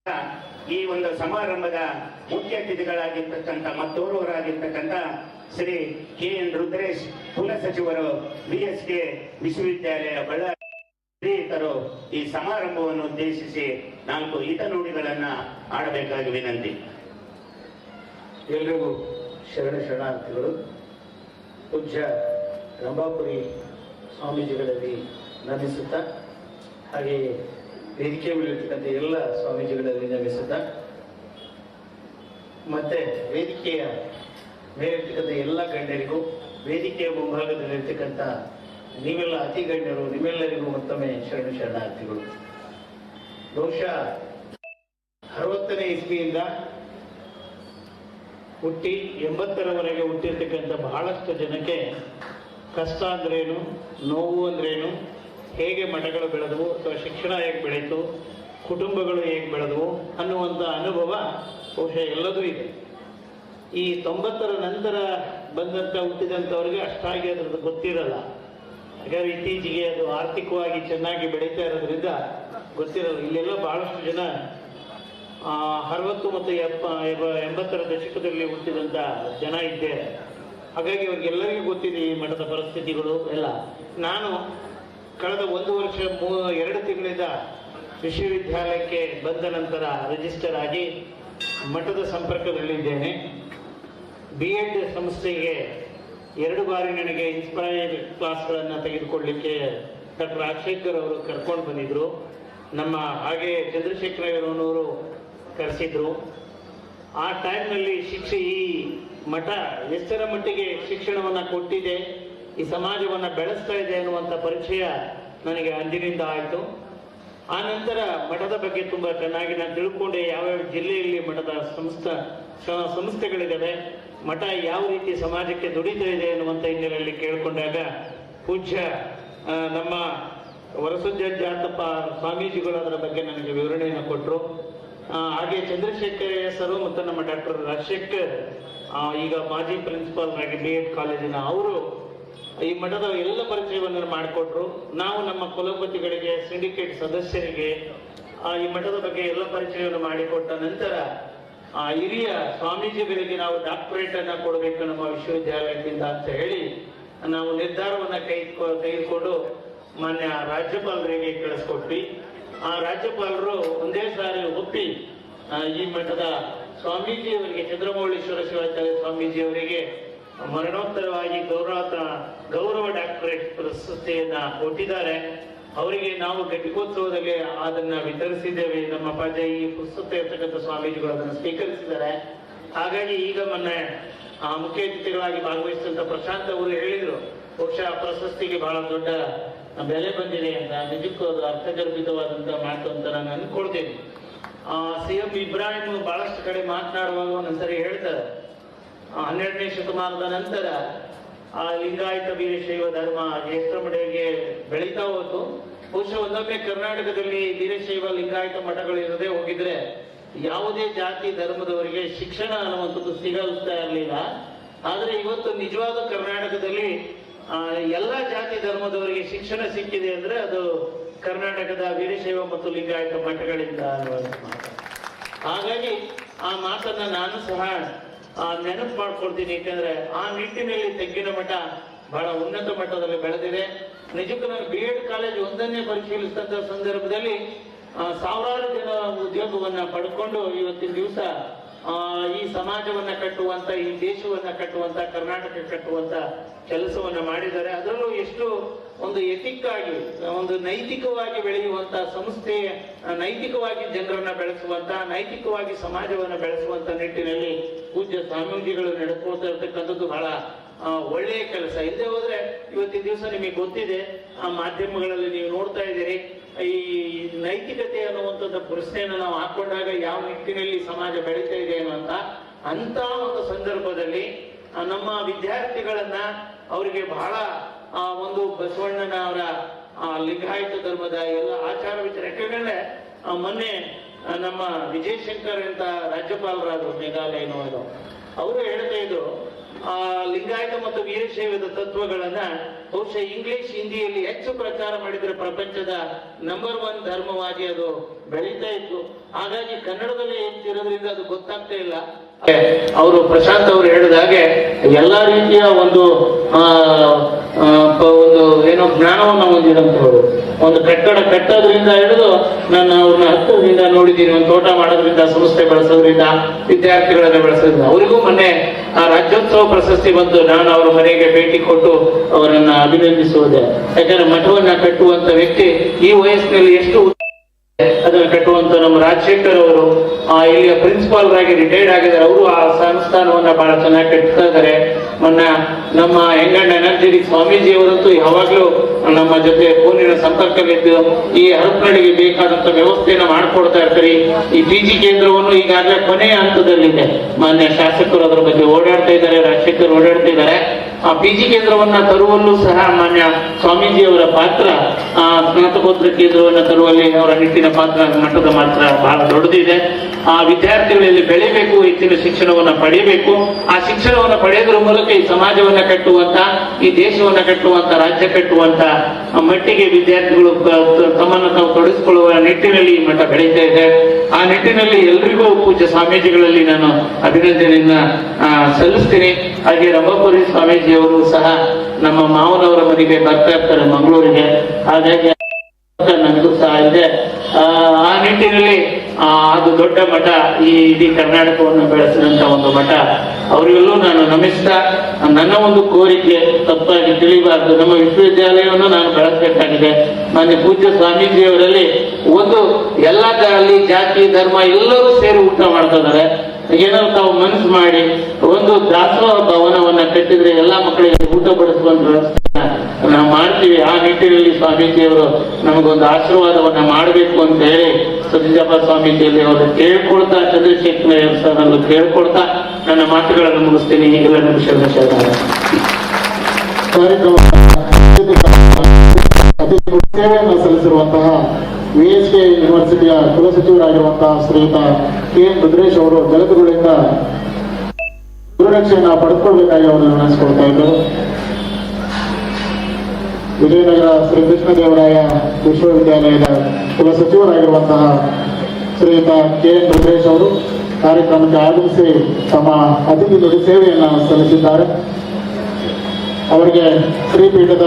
ಈ ಒಂದು ಸಮಾರಂಭದ ಮುಖ್ಯ ಅತಿಥಿಗಳಾಗಿರ್ತಕ್ಕಂಥ ಮತ್ತೋರ್ವರಾಗಿರ್ತಕ್ಕಂಥ ಶ್ರೀ KN ರುದ್ರೇಶ್ ಕುಲಸಚಿವರು BSK ವಿಶ್ವವಿದ್ಯಾಲಯ ಬಳ್ಳಾರಿ ಶ್ರೀಯುತರು ಈ ಸಮಾರಂಭವನ್ನು ಉದ್ದೇಶಿಸಿ 4 ಹಿತನುಡಿಗಳನ್ನ ಆಡಬೇಕಾಗಿ ವಿನಂತಿ. ಎಲ್ರಿಗೂ ಶರಣಾರ್ಥಿಗಳು. ಪೂಜ್ಯ ರಂಭಾಪುರಿ ಸ್ವಾಮೀಜಿಗಳಲ್ಲಿ ನಮಿಸುತ್ತಾ, ಹಾಗೆಯೇ ವೇದಿಕೆ ಮೇಲಿರ್ತಕ್ಕಂಥ ಎಲ್ಲ ಸ್ವಾಮೀಜಿಗಳಲ್ಲಿ ನಮಿಸುತ್ತಾ, ಮತ್ತೆ ವೇದಿಕೆಯ ಮೇಲಿರ್ತಕ್ಕಂಥ ಎಲ್ಲ ಗಣ್ಯರಿಗೂ, ವೇದಿಕೆಯ ಮುಂಭಾಗದಲ್ಲಿರ್ತಕ್ಕಂಥ ನೀವೆಲ್ಲ ಅತಿ ಗಣ್ಯರು, ನಿಮ್ಮೆಲ್ಲರಿಗೂ ಮತ್ತೊಮ್ಮೆ ಶರಣಾರ್ಥಿಗಳು. ಬಹುಶಃ 60ನೇ ಇಸ್ವಿಯಿಂದ ಹುಟ್ಟಿ 80ರವರೆಗೆ ಹುಟ್ಟಿರ್ತಕ್ಕಂಥ ಬಹಳಷ್ಟು ಜನಕ್ಕೆ ಕಷ್ಟ ಅಂದ್ರೇನು, ನೋವು ಅಂದ್ರೇನು, ಹೇಗೆ ಮಠಗಳು ಬೆಳೆದವು ಅಥವಾ ಶಿಕ್ಷಣ ಹೇಗೆ ಬೆಳೀತು, ಕುಟುಂಬಗಳು ಹೇಗೆ ಬೆಳೆದವು ಅನ್ನುವಂಥ ಅನುಭವ ಬಹುಶಃ ಎಲ್ಲದೂ ಇದೆ. ಈ 90ರ ನಂತರ ಬಂದಂಥ ಹುಟ್ಟಿದಂಥವ್ರಿಗೆ ಅಷ್ಟಾಗಿ ಅದ್ರದ್ದು ಗೊತ್ತಿರಲ್ಲ. ಹಾಗಾದ್ರೆ ಇತ್ತೀಚೆಗೆ ಅದು ಆರ್ಥಿಕವಾಗಿ ಚೆನ್ನಾಗಿ ಬೆಳೀತಾ ಇರೋದ್ರಿಂದ ಗೊತ್ತಿರಲ್ಲ. ಇಲ್ಲೆಲ್ಲ ಬಹಳಷ್ಟು ಜನ 60 ಮತ್ತು 80ರ ದಶಕದಲ್ಲಿ ಹುಟ್ಟಿದಂಥ ಜನ ಇದ್ದೇವೆ. ಹಾಗಾಗಿ ಅವ್ರಿಗೆಲ್ಲರಿಗೂ ಗೊತ್ತಿದೆ ಈ ಮಠದ ಪರಿಸ್ಥಿತಿಗಳು ಎಲ್ಲ. ನಾನು ಕಳೆದ 1 ವರ್ಷ 2 ತಿಂಗಳಿಂದ ವಿಶ್ವವಿದ್ಯಾಲಯಕ್ಕೆ ಬಂದ ನಂತರ ರಿಜಿಸ್ಟರ್ ಆಗಿ ಮಠದ ಸಂಪರ್ಕದಲ್ಲಿದ್ದೇನೆ. B.Ed ಸಂಸ್ಥೆಗೆ 2 ಬಾರಿ ನನಗೆ ಇನ್ಸ್ಪೈರ್ ಕ್ಲಾಸ್ಗಳನ್ನು ತೆಗೆದುಕೊಳ್ಳಲಿಕ್ಕೆ ಡಾಕ್ಟರ್ ರಾಜಶೇಖರ್ ಅವರು ಕರ್ಕೊಂಡು ಬಂದಿದ್ರು. ನಮ್ಮ ಹಾಗೆ ಚಂದ್ರಶೇಖರಯ್ಯನವರು ಕರೆಸಿದ್ರು. ಆ ಟೈಮ್ನಲ್ಲಿ ಈ ಮಠ ಎಷ್ಟರ ಮಟ್ಟಿಗೆ ಶಿಕ್ಷಣವನ್ನು ಕೊಟ್ಟಿದೆ, ಈ ಸಮಾಜವನ್ನು ಬೆಳೆಸ್ತಾ ಇದೆ ಅನ್ನುವಂಥ ಪರಿಚಯ ನನಗೆ ಅಂದಿನಿಂದ ಆಯಿತು. ಆ ನಂತರ ಮಠದ ಬಗ್ಗೆ ತುಂಬ ಚೆನ್ನಾಗಿ ನಾನು ತಿಳ್ಕೊಂಡೆ. ಯಾವ್ಯಾವ ಜಿಲ್ಲೆಯಲ್ಲಿ ಮಠದ ಸಂಸ್ಥೆಗಳಿದ್ದಾವೆ, ಮಠ ಯಾವ ರೀತಿ ಸಮಾಜಕ್ಕೆ ದುಡಿತಾ ಇದೆ ಅನ್ನುವಂಥ ಹಿನ್ನೆಲೆಯಲ್ಲಿ ಕೇಳಿಕೊಂಡಾಗ ಪೂಜ್ಯ ನಮ್ಮ ವರಸಜ್ಜಾತಪ್ಪ ಸ್ವಾಮೀಜಿಗಳು ಅದರ ಬಗ್ಗೆ ನನಗೆ ವಿವರಣೆಯನ್ನು ಕೊಟ್ಟರು. ಹಾಗೆ ಚಂದ್ರಶೇಖರ್ ಸರು ಮತ್ತು ನಮ್ಮ ಡಾಕ್ಟರ್ ರಾಜಶೇಖರ್ ಈಗ ಮಾಜಿ ಪ್ರಿನ್ಸಿಪಾಲ್ ಆಗಿ B.Ed ಕಾಲೇಜಿನ ಅವರು ಈ ಮಠದ ಎಲ್ಲ ಪರಿಚಯವನ್ನು ಮಾಡಿಕೊಟ್ರು. ನಾವು ನಮ್ಮ ಕುಲಪತಿಗಳಿಗೆ, ಸಿಂಡಿಕೇಟ್ ಸದಸ್ಯರಿಗೆ ಈ ಮಠದ ಬಗ್ಗೆ ಎಲ್ಲ ಪರಿಚಯವನ್ನು ಮಾಡಿಕೊಟ್ಟ ನಂತರ ಹಿರಿಯ ಸ್ವಾಮೀಜಿಗಳಿಗೆ ನಾವು ಡಾಕ್ಟರೇಟ್ ಅನ್ನ ಕೊಡಬೇಕು ನಮ್ಮ ವಿಶ್ವವಿದ್ಯಾಲಯದಿಂದ ಅಂತ ಹೇಳಿ ನಾವು ನಿರ್ಧಾರವನ್ನ ತೆಗೆದುಕೊಂಡು ಮಾನ್ಯ ರಾಜ್ಯಪಾಲರಿಗೆ ಕಳಿಸ್ಕೊಟ್ವಿ. ಆ ರಾಜ್ಯಪಾಲರು ಒಂದೇ ಸಾರಿ ಒಪ್ಪಿ ಈ ಮಠದ ಸ್ವಾಮೀಜಿಯವರಿಗೆ, ಚಂದ್ರಮೌಳೀಶ್ವರ ಶಿವಾಚಾರ್ಯ ಸ್ವಾಮೀಜಿಯವರಿಗೆ ಮರಣೋತ್ತರವಾಗಿ ಗೌರವ ಡಾಕ್ಟರೇಟ್ ಪ್ರಶಸ್ತಿಯನ್ನ ಕೊಟ್ಟಿದ್ದಾರೆ. ಅವರಿಗೆ ನಾವು ಘಟಿಕೋತ್ಸವದಲ್ಲಿ ಅದನ್ನ ವಿತರಿಸಿದ್ದೇವೆ. ನಮ್ಮ ಅಪ್ಪಾಜಿ ಈ ಪುಸ್ತಕ ಇರ್ತಕ್ಕಂಥ ಸ್ವಾಮೀಜಿಗಳು ಅದನ್ನು ಸ್ವೀಕರಿಸಿದ್ದಾರೆ. ಹಾಗಾಗಿ ಈಗ ಮೊನ್ನೆ ಮುಖ್ಯ ಅತಿಥಿಗಳಾಗಿ ಭಾಗವಹಿಸಿದಂಥ ಪ್ರಶಾಂತ್ ಅವರು ಹೇಳಿದ್ರು, ಬಹುಶಃ ಪ್ರಶಸ್ತಿಗೆ ಬಹಳ ದೊಡ್ಡ ಬೆಲೆ ಬಂದಿದೆ ಅಂತ. ನಿಜಕ್ಕೂ ಅದು ಅರ್ಥಗರ್ಭಿತವಾದಂತ ಮಾತು ಅಂತ ನಾನು ಅನ್ಕೊಳ್ತೇನೆ. CM ಇಬ್ರಾಹಿಂ ಬಹಳಷ್ಟು ಕಡೆ ಮಾತನಾಡುವಾಗ ಒಂದೊಂದ್ಸರಿ ಹೇಳ್ತಾರೆ, 12ನೇ ಶತಮಾನದ ನಂತರ ಲಿಂಗಾಯತ ವೀರಶೈವ ಧರ್ಮ ಎಷ್ಟರ ಮಟ್ಟಿಗೆ ಬೆಳೀತಾ ಹೋಯ್ತು. ಬಹುಶಃ ಒಂದೊಮ್ಮೆ ಕರ್ನಾಟಕದಲ್ಲಿ ವೀರಶೈವ ಲಿಂಗಾಯತ ಮಠಗಳು ಇರದೇ ಹೋಗಿದ್ರೆ ಯಾವುದೇ ಜಾತಿ ಧರ್ಮದವರಿಗೆ ಶಿಕ್ಷಣ ಅನ್ನುವಂಥದ್ದು ಸಿಗಲ್ತಾ ಇರಲಿಲ್ಲ. ಆದರೆ ಇವತ್ತು ನಿಜವಾದ ಕರ್ನಾಟಕದಲ್ಲಿ ಎಲ್ಲ ಜಾತಿ ಧರ್ಮದವರಿಗೆ ಶಿಕ್ಷಣ ಸಿಕ್ಕಿದೆ ಅಂದ್ರೆ ಅದು ಕರ್ನಾಟಕದ ವೀರಶೈವ ಮತ್ತು ಲಿಂಗಾಯತ ಮಠಗಳಿಂದ ಅನ್ನುವಂಥ ಮಾತು. ಹಾಗಾಗಿ ಆ ಮಾತನ್ನ ನಾನು ಸಹ ನೆನಪು ಮಾಡ್ಕೊಳ್ತೀನಿ. ಯಾಕಂದ್ರೆ ಆ ನಿಟ್ಟಿನಲ್ಲಿ ತೆಗ್ಗಿನ ಮಠ ಬಹಳ ಉನ್ನತ ಮಟ್ಟದಲ್ಲಿ ಬೆಳೆದಿದೆ. ನಿಜಕ್ಕೂ ನಾನು B.Ed ಕಾಲೇಜ್ ಒಂದನ್ನೇ ಪರಿಶೀಲಿಸಿದಂತ ಸಂದರ್ಭದಲ್ಲಿ ಸಾವಿರಾರು ಜನ ಉದ್ಯೋಗವನ್ನ ಪಡ್ಕೊಂಡು ಇವತ್ತಿನ ದಿವಸ ಈ ಸಮಾಜವನ್ನ ಕಟ್ಟುವಂತ, ಈ ದೇಶವನ್ನ ಕಟ್ಟುವಂತ, ಕರ್ನಾಟಕ ಕಟ್ಟುವಂತ ಕೆಲಸವನ್ನ ಮಾಡಿದ್ದಾರೆ. ಅದರಲ್ಲೂ ಎಷ್ಟು ಒಂದು ಎಥಿಕ್ ಆಗಿ, ಒಂದು ನೈತಿಕವಾಗಿ ಬೆಳೆಯುವಂತ ಸಂಸ್ಥೆ, ನೈತಿಕವಾಗಿ ಜನರನ್ನ ಬೆಳೆಸುವಂತ, ನೈತಿಕವಾಗಿ ಸಮಾಜವನ್ನ ಬೆಳೆಸುವಂತ ನಿಟ್ಟಿನಲ್ಲಿ ಪೂಜ್ಯ ಸ್ವಾಮೀಜಿಗಳು ನಡೆಸ್ಕೊಳ್ತಾ ಇರ್ತಕ್ಕಂಥದ್ದು ಬಹಳ ಒಳ್ಳೆಯ ಕೆಲಸ. ಇಲ್ಲದೆ ಹೋದ್ರೆ ಇವತ್ತಿನ ದಿವಸ ನಿಮಗೆ ಗೊತ್ತಿದೆ, ಆ ಮಾಧ್ಯಮಗಳಲ್ಲಿ ನೀವು ನೋಡ್ತಾ ಇದ್ದೀರಿ, ಈ ನೈತಿಕತೆ ಅನ್ನುವಂಥದ್ದು ಪ್ರಶ್ನೆಯನ್ನು ನಾವು ಹಾಕೊಂಡಾಗ ಯಾವ ನಿಟ್ಟಿನಲ್ಲಿ ಸಮಾಜ ಬೆಳೀತಾ ಇದೆ ಅಂತ ಒಂದು ಸಂದರ್ಭದಲ್ಲಿ ನಮ್ಮ ವಿದ್ಯಾರ್ಥಿಗಳನ್ನ ಅವರಿಗೆ ಬಹಳ ಒಂದು ಬಸವಣ್ಣನ ಅವರ ಲಿಂಗಾಯತ ಧರ್ಮದ ಎಲ್ಲ ಆಚಾರ ವಿಚಾರ, ಯಾಕಂದ್ರೆ ಮೊನ್ನೆ ನಮ್ಮ ವಿಜಯಶಂಕರ್ ಅಂತ ರಾಜ್ಯಪಾಲರಾದ್ರು ಮೇಘಾಲಯನವರು, ಅವರು ಹೇಳ್ತಾ ಇದ್ರು ಲಿಂಗಾಯತ ಮತ್ತು ವೀರಶೈವದ ತತ್ವಗಳನ್ನ ಬಹುಶಃ ಇಂಗ್ಲಿಷ್ ಹಿಂದಿಯಲ್ಲಿ ಹೆಚ್ಚು ಪ್ರಚಾರ ಮಾಡಿದ್ರೆ ಪ್ರಪಂಚದ ನಂಬರ್ 1 ಧರ್ಮವಾಗಿ ಅದು ಬೆಳೀತಾ ಇತ್ತು. ಹಾಗಾಗಿ ಕನ್ನಡದಲ್ಲಿ ಇರೋದ್ರಿಂದ ಅದು ಗೊತ್ತಾಗ್ತಾ ಇಲ್ಲ. ಅವರು ಪ್ರಶಾಂತ್ ಅವರು ಹೇಳಿದ ಹಾಗೆ ಎಲ್ಲಾ ರೀತಿಯ ಒಂದು ಏನೋ ಜ್ಞಾನವನ್ನು ಹೊಂದಿದಂತವರು. ಒಂದು ಕಟ್ಟಡ ಕಟ್ಟೋದ್ರಿಂದ ಹಿಡಿದು ನಾನು ಅವ್ರನ್ನ ಹತ್ತಿರದಿಂದ ನೋಡಿದ್ದೀನಿ. ಒಂದು ತೋಟ ಮಾಡೋದ್ರಿಂದ, ಸಂಸ್ಥೆ ಬೆಳೆಸೋದ್ರಿಂದ, ವಿದ್ಯಾರ್ಥಿಗಳನ್ನ ಬೆಳೆಸೋದ್ರಿಂದ. ಅವರಿಗೂ ಮೊನ್ನೆ ರಾಜ್ಯೋತ್ಸವ ಪ್ರಶಸ್ತಿ ಬಂತು. ನಾನು ಅವರ ಮನೆಗೆ ಭೇಟಿ ಕೊಟ್ಟು ಅವರನ್ನ ಅಭಿನಂದಿಸುವುದೇ. ಯಾಕಂದ್ರೆ ಮಠವನ್ನ ಕಟ್ಟುವಂತ ವ್ಯಕ್ತಿ ಈ ವಯಸ್ಸಿನಲ್ಲಿ ಎಷ್ಟು ಅದನ್ನು ಕಟ್ಟುವಂತ ನಮ್ಮ ರಾಜಶೇಖರ್ ಅವರು ಇಲ್ಲಿಯ ಪ್ರಿನ್ಸಿಪಾಲ್ರಾಗಿ ರಿಟೈರ್ಡ್ ಆಗಿದ್ದಾರೆ. ಅವರು ಆ ಸಂಸ್ಥಾನವನ್ನ ಬಹಳ ಚೆನ್ನಾಗಿ ಕಟ್ತಾ ಇದ್ದಾರೆ. ನಮ್ಮ ಹೆಂಗಣ್ಣ ಎನರ್ಜೆಟಿಕ್ ಸ್ವಾಮೀಜಿ ಅವರಂತೂ ಯಾವಾಗ್ಲೂ ನಮ್ಮ ಜೊತೆ ಫೋನಿನ ಸಂಪರ್ಕವಿದ್ದು ಈ ಹರಪನಹಳ್ಳಿಗೆ ಬೇಕಾದಂತ ವ್ಯವಸ್ಥೆಯನ್ನು ಮಾಡಿಕೊಡ್ತಾ ಇರ್ತಾರೆ. ಈ PG ಕೇಂದ್ರವನ್ನು ಈಗಾಗಲೇ ಕೊನೆಯ ಹಂತದಲ್ಲಿದೆ. ಮಾನ್ಯ ಶಾಸಕರು ಅದರ ಬಗ್ಗೆ ಓಡಾಡ್ತಾ ಇದ್ದಾರೆ, ರಾಜಶೇಖರ್ ಓಡಾಡ್ತಾ ಇದ್ದಾರೆ. ಆ PG ಕೇಂದ್ರವನ್ನ ತರುವಲ್ಲೂ ಸಹ ಮಾನ್ಯ ಸ್ವಾಮೀಜಿ ಅವರ ಪಾತ್ರ, ಸ್ನಾತಕೋತ್ತರ ಕೇಂದ್ರವನ್ನ ತರುವಲ್ಲಿ ಅವರ ನಿಟ್ಟಿನ ಪಾತ್ರ, ಮಟ್ಟದ ಮಾತ್ರ ಬಹಳ ದೊಡ್ಡದಿದೆ. ಆ ವಿದ್ಯಾರ್ಥಿಗಳಲ್ಲಿ ಬೆಳಿಬೇಕು, ಹೆಚ್ಚಿನ ಶಿಕ್ಷಣವನ್ನ ಪಡೆಯಬೇಕು. ಆ ಶಿಕ್ಷಣವನ್ನು ಪಡೆಯೋದ್ರ ಮೂಲಕ ಈ ಸಮಾಜವನ್ನ ಕಟ್ಟುವಂತ, ಈ ದೇಶವನ್ನ ಕಟ್ಟುವಂತ, ರಾಜ್ಯ ಕಟ್ಟುವಂತ ಮಟ್ಟಿಗೆ ವಿದ್ಯಾರ್ಥಿಗಳು ತಮ್ಮನ್ನು ತಾವು ತೊಡಗಿಸಿಕೊಳ್ಳುವ ನಿಟ್ಟಿನಲ್ಲಿ ಈ ಮಠ ಬೆಳೀತಾ ಇದೆ. ಆ ನಿಟ್ಟಿನಲ್ಲಿ ಎಲ್ರಿಗೂ ಪೂಜ್ಯ ಸ್ವಾಮೀಜಿಗಳಲ್ಲಿ ನಾನು ಅಭಿನಂದನೆಯನ್ನ ಸಲ್ಲಿಸ್ತೀನಿ. ಹಾಗೆ ರಂಭಾಪುರಿ ಸ್ವಾಮೀಜಿ ಅವರು ಸಹ ನಮ್ಮ ಮಾವನವರ ಮನೆಗೆ ಬರ್ತಾ ಇರ್ತಾರೆ ಮಂಗಳೂರಿಗೆ. ಹಾಗಾಗಿ ನನಗೂ ಸಹ ಇದೆ. ಆ ನಿಟ್ಟಿನಲ್ಲಿ ಅದು ದೊಡ್ಡ ಮಠ, ಈ ಇಡೀ ಕರ್ನಾಟಕವನ್ನು ಬೆಳೆಸಿದಂತ ಒಂದು ಮಠ. ಅವರಿಗೆಲ್ಲೂ ನಾನು ನಮಿಸ್ತಾ, ನನ್ನ ಒಂದು ಕೋರಿಕೆ ತಪ್ಪಾಗಿ ತಿಳಿಬಾರ್ದು. ನಮ್ಮ ವಿಶ್ವವಿದ್ಯಾಲಯವನ್ನು ನಾನು ಬೆಳೆಸಬೇಕಾಗಿದೆ. ಮಾನ್ಯ ಪೂಜ್ಯ ಸ್ವಾಮೀಜಿಯವರಲ್ಲಿ ಒಂದು ಎಲ್ಲ ಅಲ್ಲಿ ಜಾತಿ ಧರ್ಮ ಎಲ್ಲರೂ ಸೇರಿ ಊಟ ಮಾಡ್ತಾ ಇದ್ದಾರೆ. ಏನಾದ್ರು ತಾವು ಮನಸ್ಸು ಮಾಡಿ ಒಂದು ದಾಸೋಹ ಭವನವನ್ನ ಕಟ್ಟಿದ್ರೆ ಎಲ್ಲಾ ಮಕ್ಕಳಿಗೆ ಊಟ ಬಡಿಸುವಂತ ವ್ಯವಸ್ಥೆ ನಾವು ಮಾಡ್ತೀವಿ. ಆ ನಿಟ್ಟಿನಲ್ಲಿ ಸ್ವಾಮೀಜಿಯವರು ನಮಗೊಂದು ಆಶೀರ್ವಾದವನ್ನ ಮಾಡಬೇಕು ಅಂತ ಹೇಳಿ ಸತ್ಯಜಾಪ ಸ್ವಾಮೀಜಿಯಲ್ಲಿ ಅವರು ಕೇಳ್ಕೊಳ್ತಾ, ಚಂದ್ರಶೇಖರ್ ಸರ್ ಅನ್ನು ಕೇಳ್ಕೊಳ್ತಾ ನನ್ನ ಮಾತುಗಳನ್ನು ಮುಗಿಸ್ತೀನಿ. ಈಗೆಲ್ಲ ನಿಮಿಷ ಅತಿ ಸೇವೆಯನ್ನು ಸಲ್ಲಿಸಿರುವಂತಹ VSK ಯೂನಿವರ್ಸಿಟಿಯ ಕುಲಸಚಿವರಾಗಿರುವಂತಹ ಶ್ರೀಯುತ KN ರುದ್ರೇಶ್ ಅವರು ಜಗತ್ತುಗಳಿಂದ ಗುರುರಕ್ಷೆಯನ್ನ ಪಡೆದುಕೊಳ್ಬೇಕಾಗಿ ಅವರನ್ನು ನೆನೆಸಿಕೊಳ್ತಾ ಇದ್ದರು. ವಿಜಯನಗರ ಶ್ರೀಕೃಷ್ಣದೇವರಾಯ ವಿಶ್ವವಿದ್ಯಾಲಯದ ಕುಲಸಚಿವರಾಗಿರುವಂತಹ ಶ್ರೀಯುತ KN ರುದ್ರೇಶ್ ಅವರು ಕಾರ್ಯಕ್ರಮಕ್ಕೆ ಆಗಮಿಸಿ ತಮ್ಮ ಅತಿಥಿ ನುಡಿ ಸೇವೆಯನ್ನು ಸಲ್ಲಿಸಿದ್ದಾರೆ. ಅವರಿಗೆ ಶ್ರೀಪೀಠದ